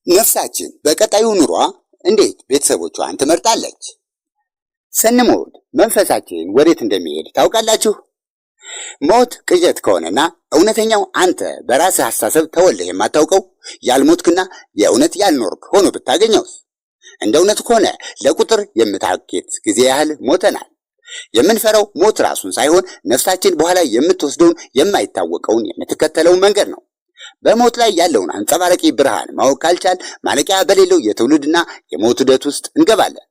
ነፍሳችን በቀጣዩ ኑሯ እንዴት ቤተሰቦቿን ትመርጣለች? ስንሞት መንፈሳችን ወዴት እንደሚሄድ ታውቃላችሁ? ሞት ቅዠት ከሆነና እውነተኛው አንተ በራስህ አስተሳሰብ ተወልደህ የማታውቀው ያልሞትክና የእውነት ያልኖርክ ሆኖ ብታገኘውስ? እንደ እውነቱ ከሆነ ለቁጥር የምታኬት ጊዜ ያህል ሞተናል። የምንፈራው ሞት ራሱን ሳይሆን ነፍሳችን በኋላ የምትወስደውን የማይታወቀውን የምትከተለውን መንገድ ነው። በሞት ላይ ያለውን አንጸባራቂ ብርሃን ማወቅ ካልቻል ማለቂያ በሌለው የትውልድና የሞት ዑደት ውስጥ እንገባለን።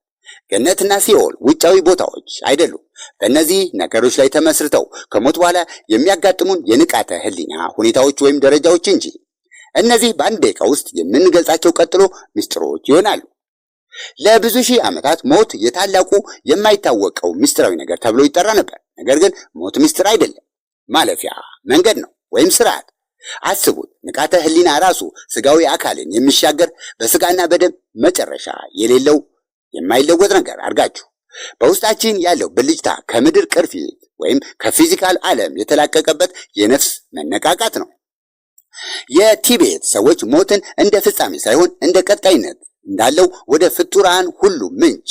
ገነትና ሲኦል ውጫዊ ቦታዎች አይደሉም። በእነዚህ ነገሮች ላይ ተመስርተው ከሞት በኋላ የሚያጋጥሙን የንቃተ ህሊና ሁኔታዎች ወይም ደረጃዎች እንጂ። እነዚህ በአንድ ደቂቃ ውስጥ የምንገልጻቸው ቀጥሎ ምስጢሮች ይሆናሉ። ለብዙ ሺህ ዓመታት ሞት የታላቁ የማይታወቀው ምስጢራዊ ነገር ተብሎ ይጠራ ነበር። ነገር ግን ሞት ምስጢር አይደለም፣ ማለፊያ መንገድ ነው ወይም ስርዓት። አስቡት፣ ንቃተ ህሊና ራሱ ስጋዊ አካልን የሚሻገር በስጋና በደም መጨረሻ የሌለው የማይለወጥ ነገር አድርጋችሁ በውስጣችን ያለው ብልጭታ ከምድር ቅርፊት ወይም ከፊዚካል ዓለም የተላቀቀበት የነፍስ መነቃቃት ነው። የቲቤት ሰዎች ሞትን እንደ ፍጻሜ ሳይሆን እንደ ቀጣይነት እንዳለው ወደ ፍጡራን ሁሉ ምንጭ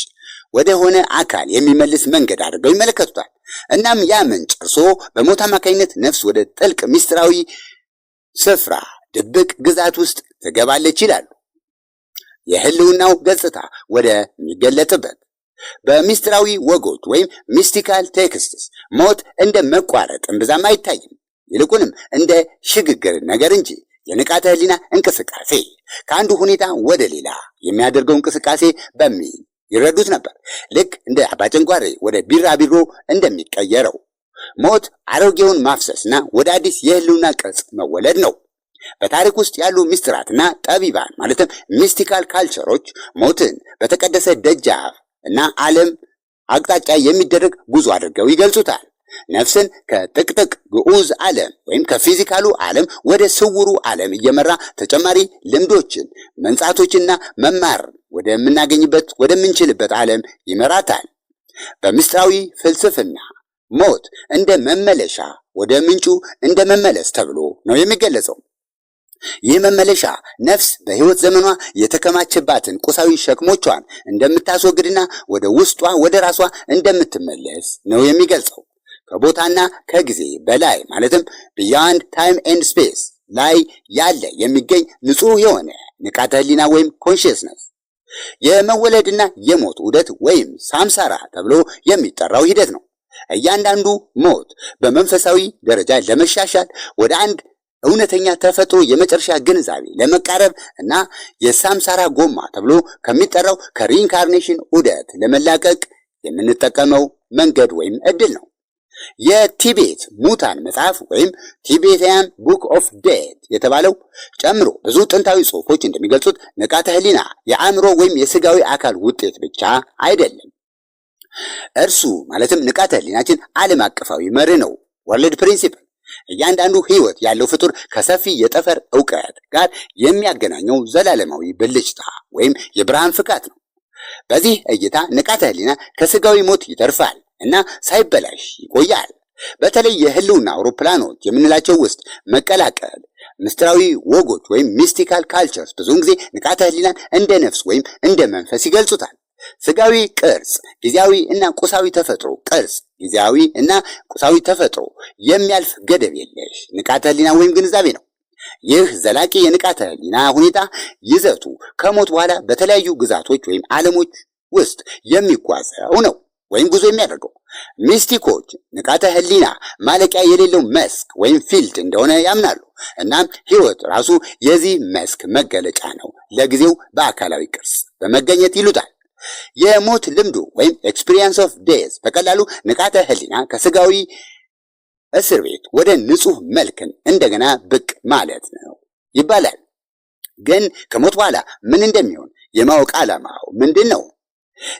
ወደ ሆነ አካል የሚመልስ መንገድ አድርገው ይመለከቱታል። እናም ያ ምንጭ እርሶ በሞት አማካኝነት ነፍስ ወደ ጥልቅ ምስጢራዊ ስፍራ ድብቅ ግዛት ውስጥ ትገባለች ይላሉ። የህልውናው ገጽታ ወደ ሚገለጥበት በሚስጥራዊ ወጎች ወይም ሚስቲካል ቴክስትስ ሞት እንደ መቋረጥ እምብዛም አይታይም። ይልቁንም እንደ ሽግግር ነገር እንጂ የንቃተ ህሊና እንቅስቃሴ ከአንዱ ሁኔታ ወደ ሌላ የሚያደርገው እንቅስቃሴ በሚል ይረዱት ነበር። ልክ እንደ አባጨንጓሬ ወደ ቢራቢሮ እንደሚቀየረው ሞት አሮጌውን ማፍሰስና ወደ አዲስ የህልውና ቅርጽ መወለድ ነው። በታሪክ ውስጥ ያሉ ሚስጥራትና ጠቢባን ማለትም ሚስቲካል ካልቸሮች ሞትን በተቀደሰ ደጃፍ እና ዓለም አቅጣጫ የሚደረግ ጉዞ አድርገው ይገልጹታል። ነፍስን ከጥቅጥቅ ግዑዝ ዓለም ወይም ከፊዚካሉ ዓለም ወደ ስውሩ ዓለም እየመራ ተጨማሪ ልምዶችን፣ መንጻቶችና መማር ወደምናገኝበት ወደምንችልበት ዓለም ይመራታል። በምስጢራዊ ፍልስፍና ሞት እንደ መመለሻ ወደ ምንጩ እንደ መመለስ ተብሎ ነው የሚገለጸው። ይህ መመለሻ ነፍስ በህይወት ዘመኗ የተከማቸባትን ቁሳዊ ሸክሞቿን እንደምታስወግድና ወደ ውስጧ ወደ ራሷ እንደምትመለስ ነው የሚገልጸው። ከቦታና ከጊዜ በላይ ማለትም ቢያንድ ታይም ኤንድ ስፔስ ላይ ያለ የሚገኝ ንጹህ የሆነ ንቃተ ህሊና ወይም ኮንሽስነስ የመወለድና የሞት ዑደት ወይም ሳምሳራ ተብሎ የሚጠራው ሂደት ነው። እያንዳንዱ ሞት በመንፈሳዊ ደረጃ ለመሻሻል ወደ አንድ እውነተኛ ተፈጥሮ የመጨረሻ ግንዛቤ ለመቃረብ እና የሳምሳራ ጎማ ተብሎ ከሚጠራው ከሪኢንካርኔሽን ዑደት ለመላቀቅ የምንጠቀመው መንገድ ወይም እድል ነው። የቲቤት ሙታን መጽሐፍ ወይም ቲቤታያን ቡክ ኦፍ ዴድ የተባለው ጨምሮ ብዙ ጥንታዊ ጽሑፎች እንደሚገልጹት ንቃተ ህሊና የአእምሮ ወይም የስጋዊ አካል ውጤት ብቻ አይደለም። እርሱ ማለትም ንቃተ ህሊናችን ዓለም አቀፋዊ መርህ ነው፣ ወርልድ ፕሪንሲፕል። እያንዳንዱ ህይወት ያለው ፍጡር ከሰፊ የጠፈር ዕውቀት ጋር የሚያገናኘው ዘላለማዊ ብልጭታ ወይም የብርሃን ፍካት ነው። በዚህ እይታ ንቃተ ህሊና ከስጋዊ ሞት ይተርፋል እና ሳይበላሽ ይቆያል። በተለይ የህልውና አውሮፕላኖች የምንላቸው ውስጥ መቀላቀል ምስጢራዊ ወጎች ወይም ሚስቲካል ካልቸርስ ብዙውን ጊዜ ንቃተ ህሊናን እንደ ነፍስ ወይም እንደ መንፈስ ይገልጹታል። ስጋዊ ቅርጽ፣ ጊዜያዊ እና ቁሳዊ ተፈጥሮ ቅርጽ፣ ጊዜያዊ እና ቁሳዊ ተፈጥሮ የሚያልፍ ገደብ የለሽ ንቃተ ህሊና ወይም ግንዛቤ ነው። ይህ ዘላቂ የንቃተ ህሊና ሁኔታ ይዘቱ ከሞት በኋላ በተለያዩ ግዛቶች ወይም ዓለሞች ውስጥ የሚጓዘው ነው ወይም ጉዞ የሚያደርገው። ሚስቲኮች ንቃተ ህሊና ማለቂያ የሌለው መስክ ወይም ፊልድ እንደሆነ ያምናሉ። እናም ህይወት ራሱ የዚህ መስክ መገለጫ ነው። ለጊዜው በአካላዊ ቅርጽ በመገኘት ይሉታል። የሞት ልምዱ ወይም ኤክስፒሪየንስ ኦፍ ዴዝ በቀላሉ ንቃተ ህሊና ከስጋዊ እስር ቤት ወደ ንጹህ መልክን እንደገና ብቅ ማለት ነው ይባላል። ግን ከሞት በኋላ ምን እንደሚሆን የማወቅ ዓላማው ምንድን ነው?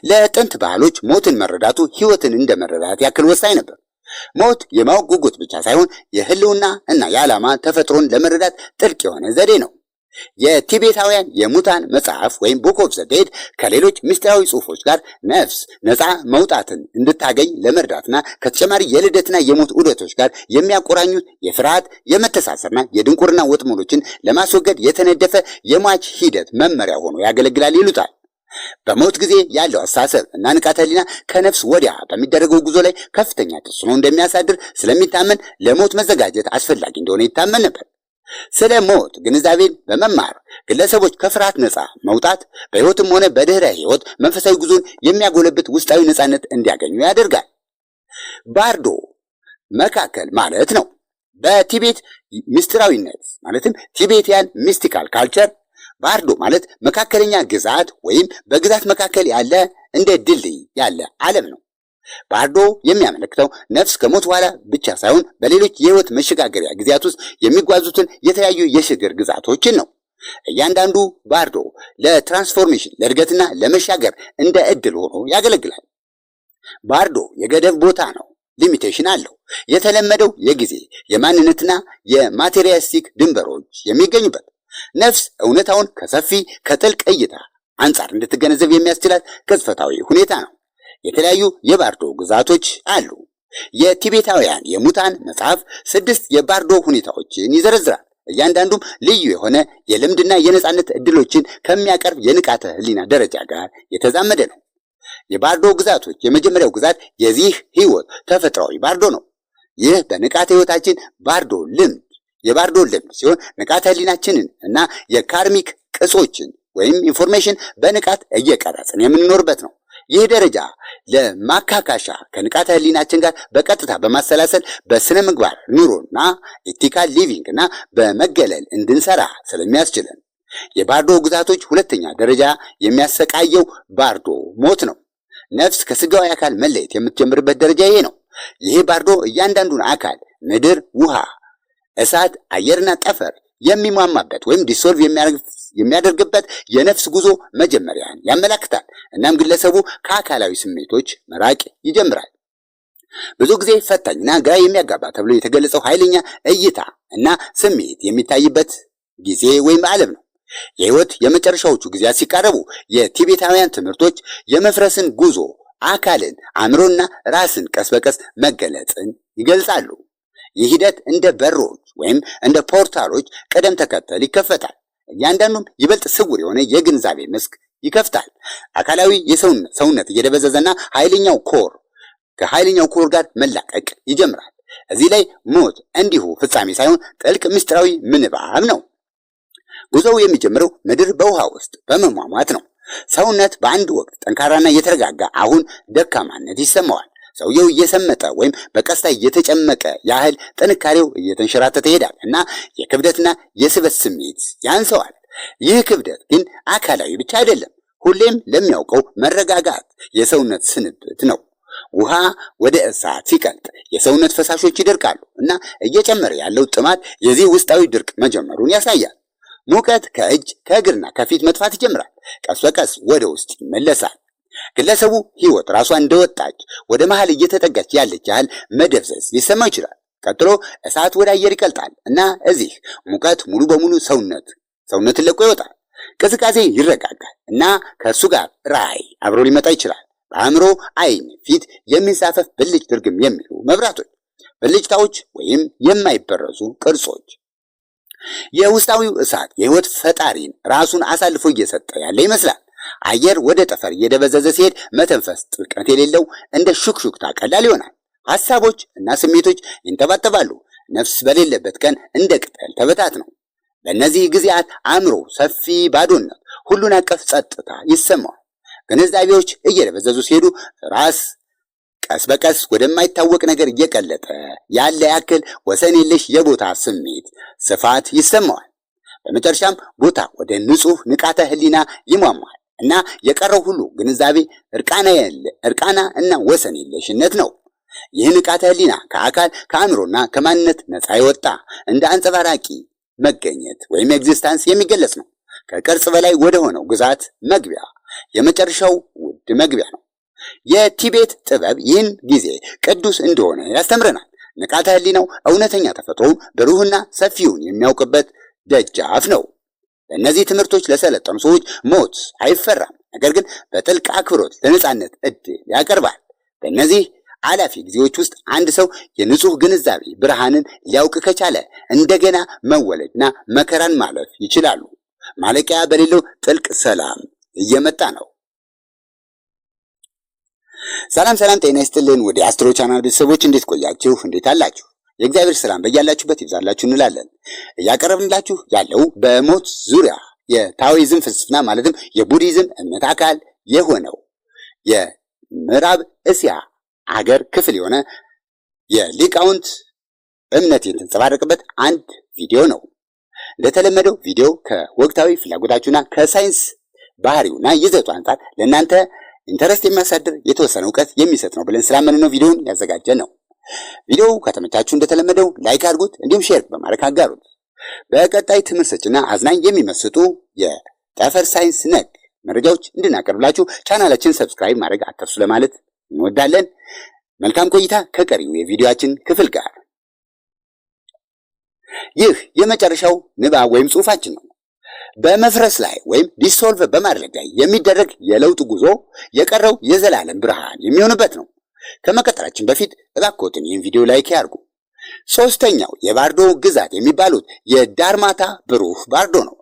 ለጥንት ባህሎች ሞትን መረዳቱ ህይወትን እንደ መረዳት ያክል ወሳኝ ነበር። ሞት የማወቅ ጉጉት ብቻ ሳይሆን የህልውና እና የዓላማ ተፈጥሮን ለመረዳት ጥልቅ የሆነ ዘዴ ነው። የቲቤታውያን የሙታን መጽሐፍ ወይም ቡክ ኦፍ ዘ ዴድ ከሌሎች ምስጢራዊ ጽሑፎች ጋር ነፍስ ነፃ መውጣትን እንድታገኝ ለመርዳትና ከተጨማሪ የልደትና የሞት ዑደቶች ጋር የሚያቆራኙት የፍርሃት የመተሳሰርና የድንቁርና ወጥመዶችን ለማስወገድ የተነደፈ የሟች ሂደት መመሪያ ሆኖ ያገለግላል ይሉታል። በሞት ጊዜ ያለው አስተሳሰብ እና ንቃተ ህሊና ከነፍስ ወዲያ በሚደረገው ጉዞ ላይ ከፍተኛ ተጽዕኖ እንደሚያሳድር ስለሚታመን ለሞት መዘጋጀት አስፈላጊ እንደሆነ ይታመን ነበር። ስለ ሞት ግንዛቤን በመማር ግለሰቦች ከፍርሃት ነፃ መውጣት በሕይወትም ሆነ በድህረ ሕይወት መንፈሳዊ ጉዞን የሚያጎለብት ውስጣዊ ነፃነት እንዲያገኙ ያደርጋል። ባርዶ መካከል ማለት ነው። በቲቤት ምስጢራዊነት ማለትም ቲቤቲያን ሚስቲካል ካልቸር ባርዶ ማለት መካከለኛ ግዛት ወይም በግዛት መካከል ያለ እንደ ድልድይ ያለ ዓለም ነው። ባርዶ የሚያመለክተው ነፍስ ከሞት በኋላ ብቻ ሳይሆን በሌሎች የህይወት መሸጋገሪያ ጊዜያት ውስጥ የሚጓዙትን የተለያዩ የሽግግር ግዛቶችን ነው። እያንዳንዱ ባርዶ ለትራንስፎርሜሽን ለእድገትና ለመሻገር እንደ ዕድል ሆኖ ያገለግላል። ባርዶ የገደብ ቦታ ነው፣ ሊሚቴሽን አለው። የተለመደው የጊዜ የማንነትና የማቴሪያሊስቲክ ድንበሮች የሚገኙበት ነፍስ እውነታውን ከሰፊ ከጥልቅ እይታ አንጻር እንድትገነዘብ የሚያስችላት ቅጽበታዊ ሁኔታ ነው። የተለያዩ የባርዶ ግዛቶች አሉ። የቲቤታውያን የሙታን መጽሐፍ 6 የባርዶ ሁኔታዎችን ይዘረዝራል። እያንዳንዱም ልዩ የሆነ የልምድና የነጻነት ዕድሎችን ከሚያቀርብ የንቃተ ህሊና ደረጃ ጋር የተዛመደ ነው። የባርዶ ግዛቶች የመጀመሪያው ግዛት የዚህ ህይወት ተፈጥሯዊ ባርዶ ነው። ይህ በንቃተ ህይወታችን የባርዶ ልምድ ሲሆን ንቃተ ህሊናችንን እና የካርሚክ ቅጾችን ወይም ኢንፎርሜሽን በንቃት እየቀረጽን የምንኖርበት ነው። ይህ ደረጃ ለማካካሻ ከንቃተ ህሊናችን ጋር በቀጥታ በማሰላሰል በስነ ምግባር ኑሮና ኢቲካል ሊቪንግ እና በመገለል እንድንሰራ ስለሚያስችለን የባርዶ ግዛቶች ሁለተኛ ደረጃ የሚያሰቃየው ባርዶ ሞት ነው። ነፍስ ከስጋዊ አካል መለየት የምትጀምርበት ደረጃ ይሄ ነው። ይህ ባርዶ እያንዳንዱን አካል ምድር፣ ውሃ፣ እሳት፣ አየርና ጠፈር የሚሟማበት ወይም ዲሶልቭ የሚያደርግበት የነፍስ ጉዞ መጀመሪያን ያመላክታል። እናም ግለሰቡ ከአካላዊ ስሜቶች መራቅ ይጀምራል። ብዙ ጊዜ ፈታኝና ግራ የሚያጋባ ተብሎ የተገለጸው ኃይለኛ እይታ እና ስሜት የሚታይበት ጊዜ ወይም ዓለም ነው። የህይወት የመጨረሻዎቹ ጊዜያት ሲቃረቡ የቲቤታውያን ትምህርቶች የመፍረስን ጉዞ፣ አካልን፣ አእምሮና ራስን ቀስ በቀስ መገለጽን ይገልጻሉ። ይህ ሂደት እንደ በሮች ወይም እንደ ፖርታሎች ቅደም ተከተል ይከፈታል። እያንዳንዱም ይበልጥ ስውር የሆነ የግንዛቤ መስክ ይከፍታል። አካላዊ ሰውነት እየደበዘዘና ከኃይለኛው ኮር ጋር መላቀቅ ይጀምራል። እዚህ ላይ ሞት እንዲሁ ፍጻሜ ሳይሆን ጥልቅ ምስጢራዊ ምንባብ ነው። ጉዞው የሚጀምረው ምድር በውሃ ውስጥ በመሟሟት ነው። ሰውነት በአንድ ወቅት ጠንካራና የተረጋጋ አሁን ደካማነት ይሰማዋል። ሰውየው እየሰመጠ ወይም በቀስታ እየተጨመቀ ያህል ጥንካሬው እየተንሸራተተ ይሄዳል እና የክብደትና የስበት ስሜት ያንሰዋል። ይህ ክብደት ግን አካላዊ ብቻ አይደለም፣ ሁሌም ለሚያውቀው መረጋጋት የሰውነት ስንብት ነው። ውሃ ወደ እሳት ሲቀልጥ የሰውነት ፈሳሾች ይደርቃሉ እና እየጨመረ ያለው ጥማት የዚህ ውስጣዊ ድርቅ መጀመሩን ያሳያል። ሙቀት ከእጅ ከእግርና ከፊት መጥፋት ይጀምራል። ቀስ በቀስ ወደ ውስጥ ይመለሳል። ግለሰቡ ህይወት ራሷ እንደወጣች ወደ መሃል እየተጠጋች ያለች ያህል መደብዘዝ ሊሰማው ይችላል። ቀጥሎ እሳት ወደ አየር ይቀልጣል እና እዚህ ሙቀት ሙሉ በሙሉ ሰውነትን ለቆ ይወጣል። ቅዝቃዜ ይረጋጋል እና ከእርሱ ጋር ራዕይ አብሮ ሊመጣ ይችላል። በአእምሮ፣ አይን፣ ፊት የሚንሳፈፍ ብልጭ ድርግም የሚሉ መብራቶች፣ ብልጭታዎች ወይም የማይበረዙ ቅርጾች። የውስጣዊው እሳት የህይወት ፈጣሪን ራሱን አሳልፎ እየሰጠ ያለ ይመስላል። አየር ወደ ጠፈር እየደበዘዘ ሲሄድ መተንፈስ ጥልቀት የሌለው እንደ ሹክሹክታ ቀላል ይሆናል። ሐሳቦች እና ስሜቶች ይንጠባጠባሉ። ነፍስ በሌለበት ቀን እንደ ቅጠል ተበታት ነው። በእነዚህ ጊዜያት አእምሮ ሰፊ ባዶነት፣ ሁሉን አቀፍ ጸጥታ ይሰማዋል። ግንዛቤዎች እየደበዘዙ ሲሄዱ ራስ ቀስ በቀስ ወደማይታወቅ ነገር እየቀለጠ ያለ ያክል ወሰን የለሽ የቦታ ስሜት ስፋት ይሰማዋል። በመጨረሻም ቦታ ወደ ንጹህ ንቃተ ህሊና ይሟሟል እና የቀረው ሁሉ ግንዛቤ፣ እርቃና እና ወሰን የለሽነት ነው። ይህ ንቃተ ህሊና ከአካል ከአእምሮና ከማንነት ነፃ የወጣ እንደ አንጸባራቂ መገኘት ወይም ኤግዚስታንስ የሚገለጽ ነው። ከቅርጽ በላይ ወደ ሆነው ግዛት መግቢያ፣ የመጨረሻው ውድ መግቢያ ነው። የቲቤት ጥበብ ይህን ጊዜ ቅዱስ እንደሆነ ያስተምረናል። ንቃተ ህሊናው እውነተኛ ተፈጥሮውን ብሩህና ሰፊውን የሚያውቅበት ደጃፍ ነው። በእነዚህ ትምህርቶች ለሰለጠኑ ሰዎች ሞት አይፈራም፣ ነገር ግን በጥልቅ አክብሮት ለነጻነት ዕድል ያቀርባል። በእነዚህ አላፊ ጊዜዎች ውስጥ አንድ ሰው የንጹህ ግንዛቤ ብርሃንን ሊያውቅ ከቻለ እንደገና መወለድና መከራን ማለፍ ይችላሉ። ማለቂያ በሌለው ጥልቅ ሰላም እየመጣ ነው። ሰላም ጤና ይስጥልን። ወደ አስትሮ ቻናል ቤተሰቦች እንዴት ቆያችሁ? እንዴት አላችሁ? የእግዚአብሔር ሰላም በያላችሁበት ይብዛላችሁ እንላለን። እያቀረብንላችሁ ያለው በሞት ዙሪያ የታኦይዝም ፍልስፍና ማለትም የቡዲዝም እምነት አካል የሆነው የምዕራብ እስያ አገር ክፍል የሆነ የሊቃውንት እምነት የተንጸባረቀበት አንድ ቪዲዮ ነው። እንደተለመደው ቪዲዮ ከወቅታዊ ፍላጎታችሁና ከሳይንስ ባህሪውና ይዘቱ አንጻር ለእናንተ ኢንተረስት የሚያሳድር የተወሰነ እውቀት የሚሰጥ ነው ብለን ስላመንን ነው ቪዲዮውን ያዘጋጀን ነው። ቪዲዮው ከተመቻችሁ እንደተለመደው ላይክ አድርጉት፣ እንዲሁም ሼር በማድረግ አጋሩት። በቀጣይ ትምህርት ሰጭና አዝናኝ የሚመስጡ የጠፈር ሳይንስ ነክ መረጃዎች እንድናቀርብላችሁ ቻናላችን ሰብስክራይብ ማድረግ አትርሱ ለማለት እንወዳለን። መልካም ቆይታ ከቀሪው የቪዲዮአችን ክፍል ጋር። ይህ የመጨረሻው ንባብ ወይም ጽሑፋችን ነው። በመፍረስ ላይ ወይም ዲሶልቭ በማድረግ ላይ የሚደረግ የለውጥ ጉዞ የቀረው የዘላለም ብርሃን የሚሆንበት ነው። ከመቀጠላችን በፊት እባክዎትን ይህን ቪዲዮ ላይክ ያርጉ። ሶስተኛው የባርዶ ግዛት የሚባሉት የዳርማታ ብሩህ ባርዶ ነው።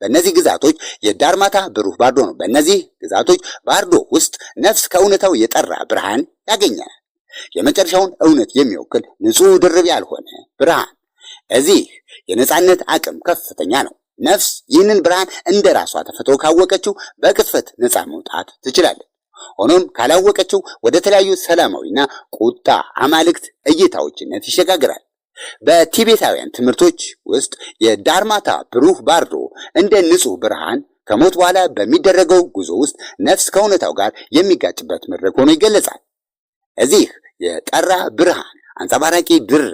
በእነዚህ ግዛቶች የዳርማታ ብሩህ ባርዶ ነው። በእነዚህ ግዛቶች ባርዶ ውስጥ ነፍስ ከእውነታው የጠራ ብርሃን ያገኛል። የመጨረሻውን እውነት የሚወክል ንጹህ ድርብ ያልሆነ ብርሃን። እዚህ የነጻነት አቅም ከፍተኛ ነው። ነፍስ ይህንን ብርሃን እንደ ራሷ ተፈጥሮ ካወቀችው በቅጽበት ነጻ መውጣት ትችላለች። ሆኖም ካላወቀችው ወደ ተለያዩ ሰላማዊና ቁጣ አማልክት እይታዎችነት ይሸጋግራል። በቲቤታውያን ትምህርቶች ውስጥ የዳርማታ ብሩህ ባርዶ እንደ ንጹህ ብርሃን ከሞት በኋላ በሚደረገው ጉዞ ውስጥ ነፍስ ከእውነታው ጋር የሚጋጭበት መድረክ ሆኖ ይገለጻል። እዚህ የጠራ ብርሃን አንጸባራቂ ድርብ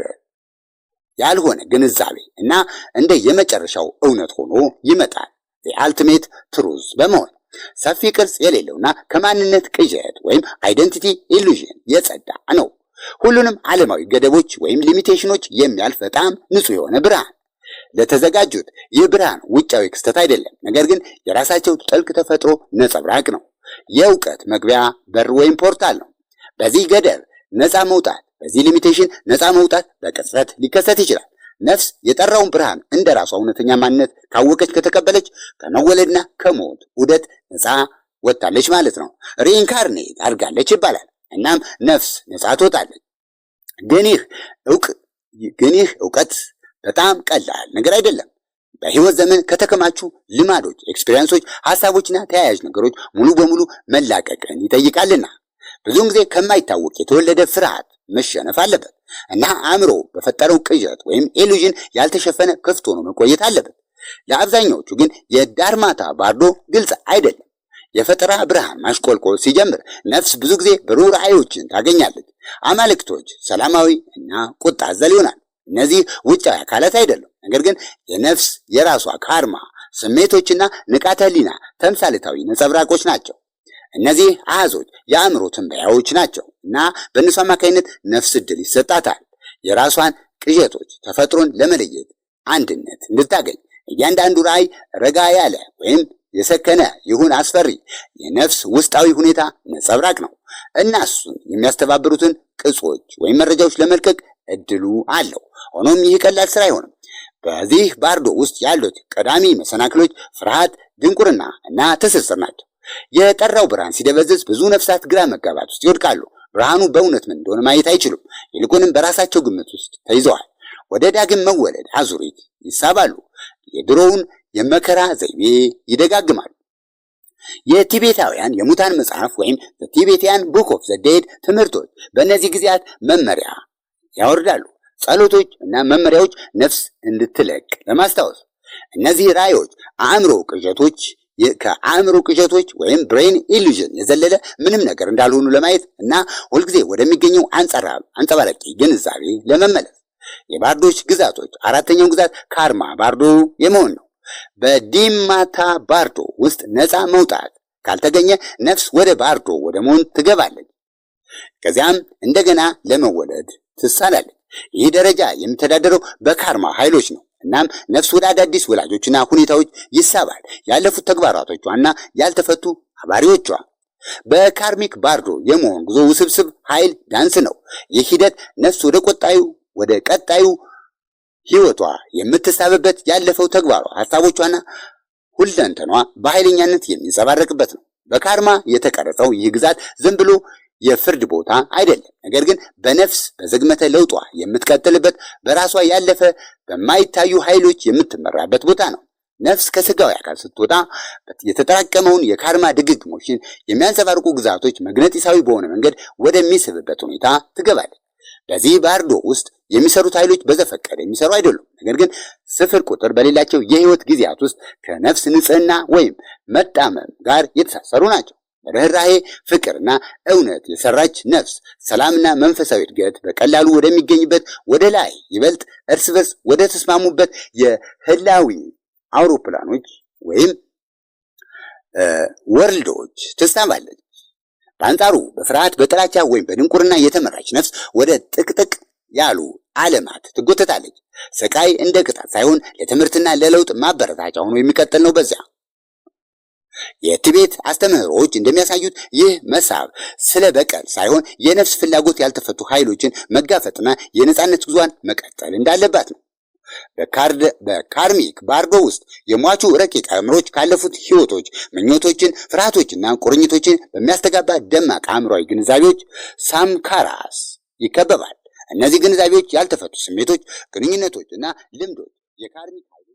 ያልሆነ ግንዛቤ እና እንደ የመጨረሻው እውነት ሆኖ ይመጣል። የአልቲሜት ትሩዝ በመሆን ሰፊ ቅርጽ የሌለውና ከማንነት ቅዠት ወይም አይደንቲቲ ኢሉዥን የጸዳ ነው። ሁሉንም ዓለማዊ ገደቦች ወይም ሊሚቴሽኖች የሚያልፍ በጣም ንጹህ የሆነ ብርሃን። ለተዘጋጁት ይህ ብርሃን ውጫዊ ክስተት አይደለም፣ ነገር ግን የራሳቸው ጥልቅ ተፈጥሮ ነጸብራቅ ነው። የእውቀት መግቢያ በር ወይም ፖርታል ነው። በዚህ ገደብ ነፃ መውጣት፣ በዚህ ሊሚቴሽን ነፃ መውጣት በቅጽበት ሊከሰት ይችላል። ነፍስ የጠራውን ብርሃን እንደ ራሷ እውነተኛ ማንነት ካወቀች ከተቀበለች ከመወለድና ከሞት ዑደት ነፃ ወጥታለች ማለት ነው። ሪኢንካርኔት አድርጋለች ይባላል። እናም ነፍስ ነፃ ትወጣለች። ግን ይህ እውቀት በጣም ቀላል ነገር አይደለም። በህይወት ዘመን ከተከማቹ ልማዶች፣ ኤክስፔሪንሶች፣ ሐሳቦችና ተያያዥ ነገሮች ሙሉ በሙሉ መላቀቅን ይጠይቃልና ብዙውን ጊዜ ከማይታወቅ የተወለደ ፍርሃት መሸነፍ አለበት እና አእምሮ በፈጠረው ቅዠት ወይም ኢሉዥን ያልተሸፈነ ክፍት ሆኖ መቆየት አለበት። ለአብዛኛዎቹ ግን የዳርማታ ባርዶ ግልጽ አይደለም። የፈጠራ ብርሃን ማሽቆልቆል ሲጀምር ነፍስ ብዙ ጊዜ ብሩህ ራእዮችን ታገኛለች። አማልክቶች ሰላማዊ እና ቁጣ አዘል ይሆናል። እነዚህ ውጫዊ አካላት አይደሉም፣ ነገር ግን የነፍስ የራሷ ካርማ፣ ስሜቶችና ንቃተ ህሊና ተምሳሌታዊ ነጸብራቆች ናቸው። እነዚህ አሃዞች የአእምሮ ትንበያዎች ናቸው እና በእነሱ አማካኝነት ነፍስ ዕድል ይሰጣታል የራሷን ቅዠቶች ተፈጥሮን ለመለየት አንድነት እንድታገኝ። እያንዳንዱ ራእይ ረጋ ያለ ወይም የሰከነ ይሁን አስፈሪ የነፍስ ውስጣዊ ሁኔታ ነጸብራቅ ነው እና እሱን የሚያስተባብሩትን ቅጾች ወይም መረጃዎች ለመልቀቅ እድሉ አለው። ሆኖም ይህ ቀላል ስራ አይሆንም። በዚህ ባርዶ ውስጥ ያሉት ቀዳሚ መሰናክሎች ፍርሃት፣ ድንቁርና እና ትስስር ናቸው። የጠራው ብርሃን ሲደበዝዝ ብዙ ነፍሳት ግራ መጋባት ውስጥ ይወድቃሉ። ብርሃኑ በእውነት ምን እንደሆነ ማየት አይችሉም። ይልቁንም በራሳቸው ግምት ውስጥ ተይዘዋል። ወደ ዳግም መወለድ አዙሪት ይሳባሉ። የድሮውን የመከራ ዘይቤ ይደጋግማሉ። የቲቤታውያን የሙታን መጽሐፍ ወይም ቲቤቲያን ቡክ ኦፍ ዘ ዴድ ትምህርቶች በእነዚህ ጊዜያት መመሪያ ያወርዳሉ። ጸሎቶች እና መመሪያዎች ነፍስ እንድትለቅ ለማስታወስ። እነዚህ ራእዮች ከአእምሮ ቅዠቶች ወይም ብሬን ኢሉዥን የዘለለ ምንም ነገር እንዳልሆኑ ለማየት እና ሁልጊዜ ወደሚገኘው አንጸባራቂ ግንዛቤ ለመመለስ። የባርዶች ግዛቶች አራተኛው ግዛት ካርማ ባርዶ የመሆን ነው። በዲማታ ባርዶ ውስጥ ነፃ መውጣት ካልተገኘ ነፍስ ወደ ባርዶ ወደ መሆን ትገባለች። ከዚያም እንደገና ለመወለድ ትሳላለች። ይህ ደረጃ የሚተዳደረው በካርማ ኃይሎች ነው እናም ነፍስ ወደ አዳዲስ ወላጆችና ሁኔታዎች ይሳባል። ያለፉት ተግባራቶቿና ያልተፈቱ አባሪዎቿ። በካርሚክ ባርዶ የመሆን ጉዞ ውስብስብ ኃይል ዳንስ ነው። ይህ ሂደት ነፍስ ወደ ቀጣዩ ህይወቷ የምትሳብበት፣ ያለፈው ተግባሯ፣ ሀሳቦቿና ሁለንተኗ በኃይለኛነት የሚንጸባረቅበት ነው። በካርማ የተቀረጸው ይህ ግዛት ዝም ብሎ የፍርድ ቦታ አይደለም፣ ነገር ግን በነፍስ በዝግመተ ለውጧ የምትቀጥልበት፣ በራሷ ያለፈ በማይታዩ ኃይሎች የምትመራበት ቦታ ነው። ነፍስ ከስጋዊ አካል ስትወጣ የተጠራቀመውን የካርማ ድግግሞችን የሚያንጸባርቁ ግዛቶች መግነጢሳዊ በሆነ መንገድ ወደሚስብበት ሁኔታ ትገባለች። በዚህ ባርዶ ውስጥ የሚሰሩት ኃይሎች በዘፈቀደ የሚሰሩ አይደሉም፣ ነገር ግን ስፍር ቁጥር በሌላቸው የህይወት ጊዜያት ውስጥ ከነፍስ ንጽህና ወይም መጣመም ጋር የተሳሰሩ ናቸው። በርህራሄ ፍቅርና እውነት የሰራች ነፍስ ሰላምና መንፈሳዊ እድገት በቀላሉ ወደሚገኝበት ወደ ላይ ይበልጥ እርስ በርስ ወደ ተስማሙበት የህላዊ አውሮፕላኖች ወይም ወርልዶች ትሳባለች። በአንጻሩ በፍርሃት በጥላቻ ወይም በድንቁርና የተመራች ነፍስ ወደ ጥቅጥቅ ያሉ ዓለማት ትጎተታለች። ስቃይ እንደ ቅጣት ሳይሆን ለትምህርትና ለለውጥ ማበረታቻ ሆኖ የሚቀጥል ነው። በዚያ የቲቤት አስተምህሮዎች እንደሚያሳዩት ይህ መሳብ ስለ በቀል ሳይሆን የነፍስ ፍላጎት ያልተፈቱ ኃይሎችን መጋፈጥና የነጻነት ጉዟን መቀጠል እንዳለባት ነው። በካርሚክ ባርዶ ውስጥ የሟቹ ረቂቅ አእምሮች ካለፉት ህይወቶች ምኞቶችን፣ ፍርሃቶችና ቁርኝቶችን በሚያስተጋባ ደማቅ አእምሯዊ ግንዛቤዎች ሳምካራስ ይከበባል። እነዚህ ግንዛቤዎች ያልተፈቱ ስሜቶች፣ ግንኙነቶችና ልምዶች የካርሚክ